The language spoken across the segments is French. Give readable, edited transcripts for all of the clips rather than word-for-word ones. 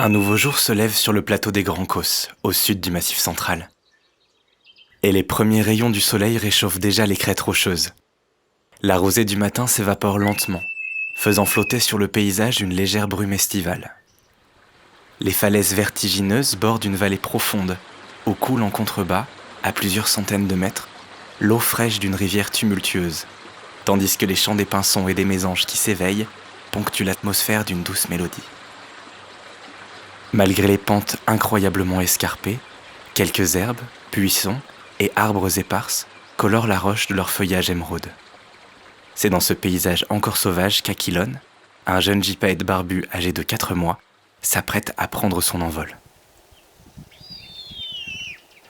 Un nouveau jour se lève sur le plateau des Grands Causses, au sud du Massif central. Et les premiers rayons du soleil réchauffent déjà les crêtes rocheuses. La rosée du matin s'évapore lentement, faisant flotter sur le paysage une légère brume estivale. Les falaises vertigineuses bordent une vallée profonde, où coule en contrebas, à plusieurs centaines de mètres, l'eau fraîche d'une rivière tumultueuse, tandis que les chants des pinsons et des mésanges qui s'éveillent ponctuent l'atmosphère d'une douce mélodie. Malgré les pentes incroyablement escarpées, quelques herbes, buissons et arbres éparses colorent la roche de leur feuillage émeraude. C'est dans ce paysage encore sauvage qu'Aquilone, un jeune gypaète barbu âgé de 4 mois, s'apprête à prendre son envol.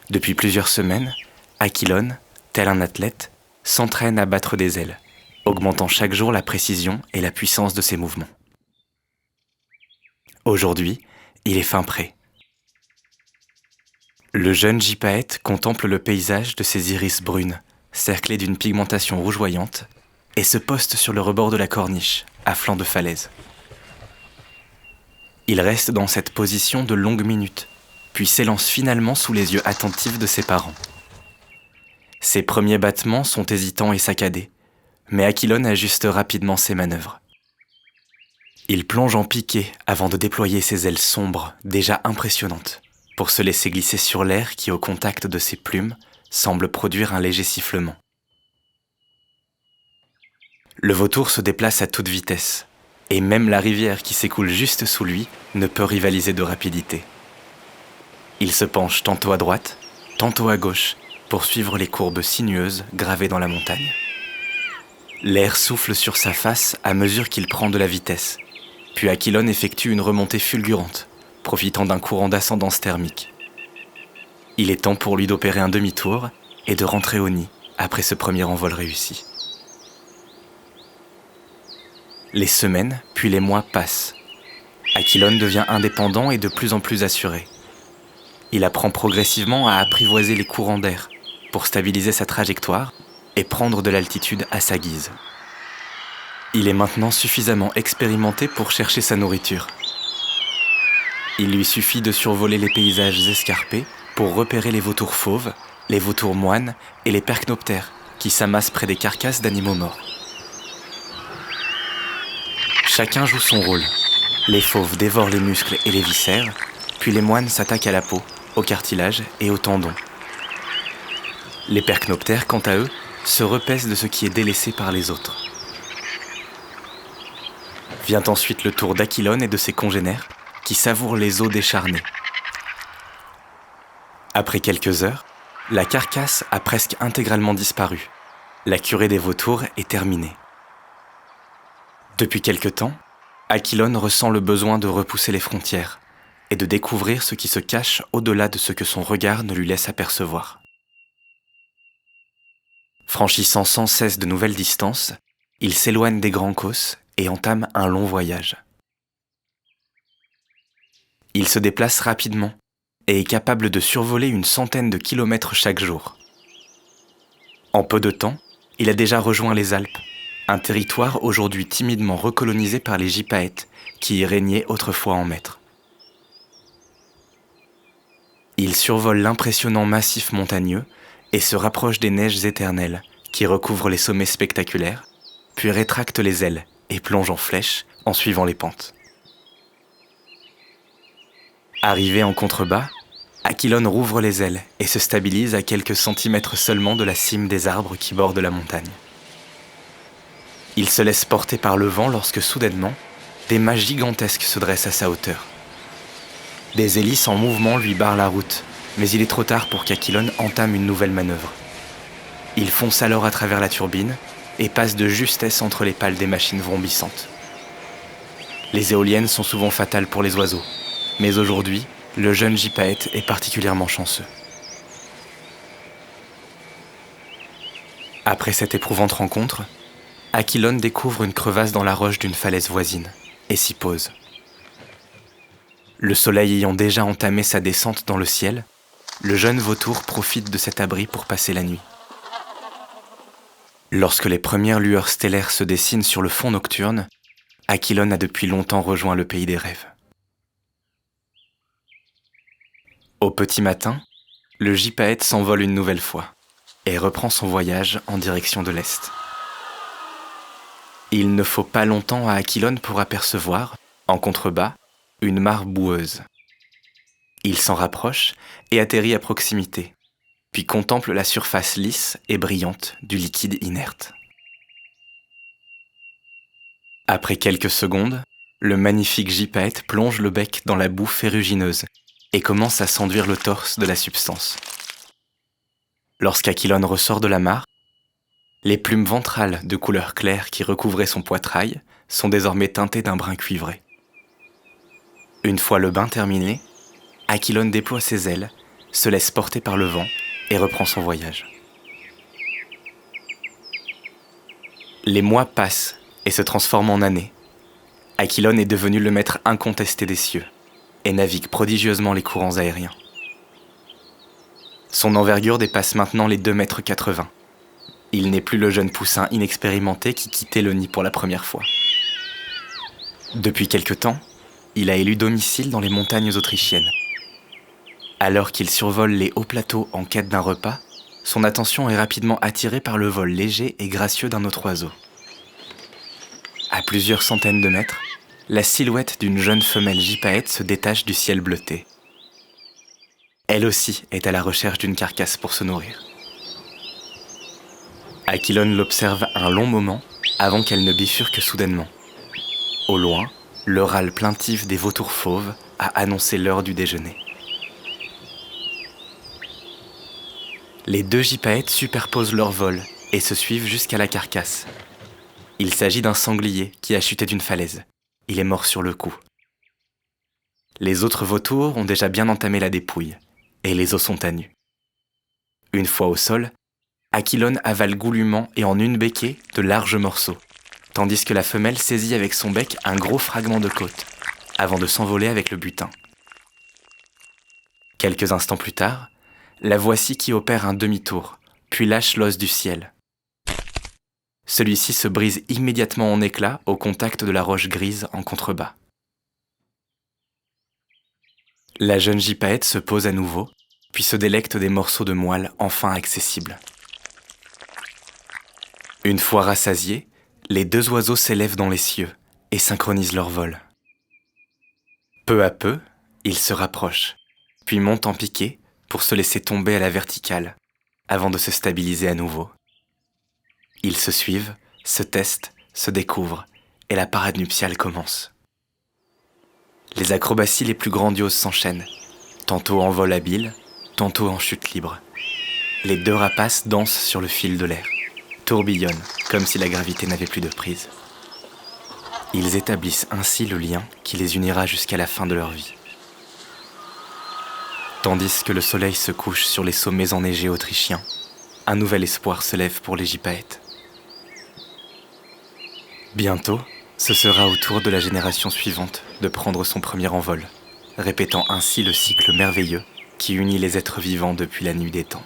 Depuis plusieurs semaines, Aquilone, tel un athlète, s'entraîne à battre des ailes, augmentant chaque jour la précision et la puissance de ses mouvements. Aujourd'hui, il est fin prêt. Le jeune gypaète contemple le paysage de ses iris brunes, cerclés d'une pigmentation rougeoyante, et se poste sur le rebord de la corniche, à flanc de falaise. Il reste dans cette position de longues minutes, puis s'élance finalement sous les yeux attentifs de ses parents. Ses premiers battements sont hésitants et saccadés, mais Aquilone ajuste rapidement ses manœuvres. Il plonge en piqué avant de déployer ses ailes sombres, déjà impressionnantes, pour se laisser glisser sur l'air qui, au contact de ses plumes, semble produire un léger sifflement. Le vautour se déplace à toute vitesse, et même la rivière qui s'écoule juste sous lui ne peut rivaliser de rapidité. Il se penche tantôt à droite, tantôt à gauche, pour suivre les courbes sinueuses gravées dans la montagne. L'air souffle sur sa face à mesure qu'il prend de la vitesse, puis Aquilone effectue une remontée fulgurante, profitant d'un courant d'ascendance thermique. Il est temps pour lui d'opérer un demi-tour et de rentrer au nid après ce premier envol réussi. Les semaines, puis les mois passent. Aquilone devient indépendant et de plus en plus assuré. Il apprend progressivement à apprivoiser les courants d'air pour stabiliser sa trajectoire et prendre de l'altitude à sa guise. Il est maintenant suffisamment expérimenté pour chercher sa nourriture. Il lui suffit de survoler les paysages escarpés pour repérer les vautours fauves, les vautours moines et les percnoptères qui s'amassent près des carcasses d'animaux morts. Chacun joue son rôle. Les fauves dévorent les muscles et les viscères, puis les moines s'attaquent à la peau, au cartilage et aux tendons. Les percnoptères, quant à eux, se repaissent de ce qui est délaissé par les autres. Vient ensuite le tour d'Aquilone et de ses congénères, qui savourent les os décharnés. Après quelques heures, la carcasse a presque intégralement disparu. La curée des vautours est terminée. Depuis quelque temps, Aquilone ressent le besoin de repousser les frontières et de découvrir ce qui se cache au-delà de ce que son regard ne lui laisse apercevoir. Franchissant sans cesse de nouvelles distances, il s'éloigne des Grands Causses et entame un long voyage. Il se déplace rapidement et est capable de survoler une centaine de kilomètres chaque jour. En peu de temps, il a déjà rejoint les Alpes, un territoire aujourd'hui timidement recolonisé par les gypaètes qui y régnaient autrefois en maîtres. Il survole l'impressionnant massif montagneux et se rapproche des neiges éternelles qui recouvrent les sommets spectaculaires, puis rétracte les ailes et plonge en flèche en suivant les pentes. Arrivé en contrebas, Aquilone rouvre les ailes et se stabilise à quelques centimètres seulement de la cime des arbres qui bordent la montagne. Il se laisse porter par le vent lorsque soudainement, des mâts gigantesques se dressent à sa hauteur. Des hélices en mouvement lui barrent la route, mais il est trop tard pour qu'Aquilone entame une nouvelle manœuvre. Il fonce alors à travers la turbine et passe de justesse entre les pales des machines vrombissantes. Les éoliennes sont souvent fatales pour les oiseaux, mais aujourd'hui, le jeune gypaète est particulièrement chanceux. Après cette éprouvante rencontre, Aquilone découvre une crevasse dans la roche d'une falaise voisine et s'y pose. Le soleil ayant déjà entamé sa descente dans le ciel, le jeune vautour profite de cet abri pour passer la nuit. Lorsque les premières lueurs stellaires se dessinent sur le fond nocturne, Aquilone a depuis longtemps rejoint le pays des rêves. Au petit matin, le gypaète s'envole une nouvelle fois et reprend son voyage en direction de l'est. Il ne faut pas longtemps à Aquilone pour apercevoir, en contrebas, une mare boueuse. Il s'en rapproche et atterrit à proximité, puis contemple la surface lisse et brillante du liquide inerte. Après quelques secondes, le magnifique gypaète plonge le bec dans la boue ferrugineuse et commence à s'enduire le torse de la substance. Lorsqu'Aquilone ressort de la mare, les plumes ventrales de couleur claire qui recouvraient son poitrail sont désormais teintées d'un brun cuivré. Une fois le bain terminé, Aquilone déploie ses ailes, se laisse porter par le vent et reprend son voyage. Les mois passent et se transforment en années. Aquilone est devenu le maître incontesté des cieux et navigue prodigieusement les courants aériens. Son envergure dépasse maintenant les 2,80 m. Il n'est plus le jeune poussin inexpérimenté qui quittait le nid pour la première fois. Depuis quelque temps, il a élu domicile dans les montagnes autrichiennes. Alors qu'il survole les hauts plateaux en quête d'un repas, son attention est rapidement attirée par le vol léger et gracieux d'un autre oiseau. À plusieurs centaines de mètres, la silhouette d'une jeune femelle gypaète se détache du ciel bleuté. Elle aussi est à la recherche d'une carcasse pour se nourrir. Aquilone l'observe un long moment avant qu'elle ne bifurque soudainement. Au loin, le râle plaintif des vautours fauves a annoncé l'heure du déjeuner. Les deux gypaètes superposent leur vol et se suivent jusqu'à la carcasse. Il s'agit d'un sanglier qui a chuté d'une falaise. Il est mort sur le coup. Les autres vautours ont déjà bien entamé la dépouille, et les os sont à nu. Une fois au sol, Aquilone avale goulûment et en une becquée de larges morceaux, tandis que la femelle saisit avec son bec un gros fragment de côte, avant de s'envoler avec le butin. Quelques instants plus tard, la voici qui opère un demi-tour, puis lâche l'os du ciel. Celui-ci se brise immédiatement en éclats au contact de la roche grise en contrebas. La jeune gypaète se pose à nouveau, puis se délecte des morceaux de moelle enfin accessibles. Une fois rassasiés, les deux oiseaux s'élèvent dans les cieux et synchronisent leur vol. Peu à peu, ils se rapprochent, puis montent en piqué pour se laisser tomber à la verticale, avant de se stabiliser à nouveau. Ils se suivent, se testent, se découvrent, et la parade nuptiale commence. Les acrobaties les plus grandioses s'enchaînent, tantôt en vol habile, tantôt en chute libre. Les deux rapaces dansent sur le fil de l'air, tourbillonnent comme si la gravité n'avait plus de prise. Ils établissent ainsi le lien qui les unira jusqu'à la fin de leur vie. Tandis que le soleil se couche sur les sommets enneigés autrichiens, un nouvel espoir se lève pour les gypaètes. Bientôt, ce sera au tour de la génération suivante de prendre son premier envol, répétant ainsi le cycle merveilleux qui unit les êtres vivants depuis la nuit des temps.